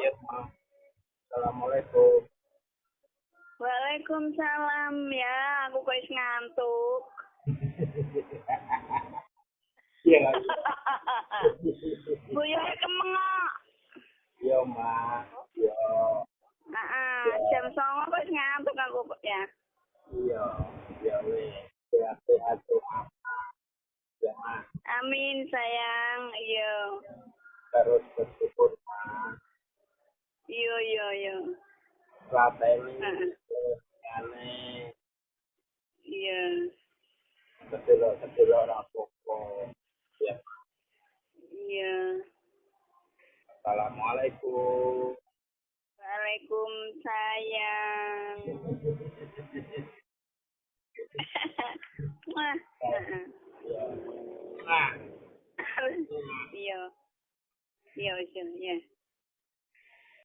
Ya, Ma. Assalamualaikum. Waalaikumsalam ya, aku kok ngantuk. Iya lagi. Buyuke kemengok. Yo, Ma. Yo. Jam 09.00 kok ngantuk aku ya. Iya. Ya weh. Sehat-sehat semua. Ya, Ma. Amin sayang. Iya. Terus bersyukur, Ma. Iya. Selama ini aneh. Iya. Kedelok rapopo. Ya. Iya. Assalamualaikum. Waalaikumsalam. Wah. Ya. Nah. Iya. Iya.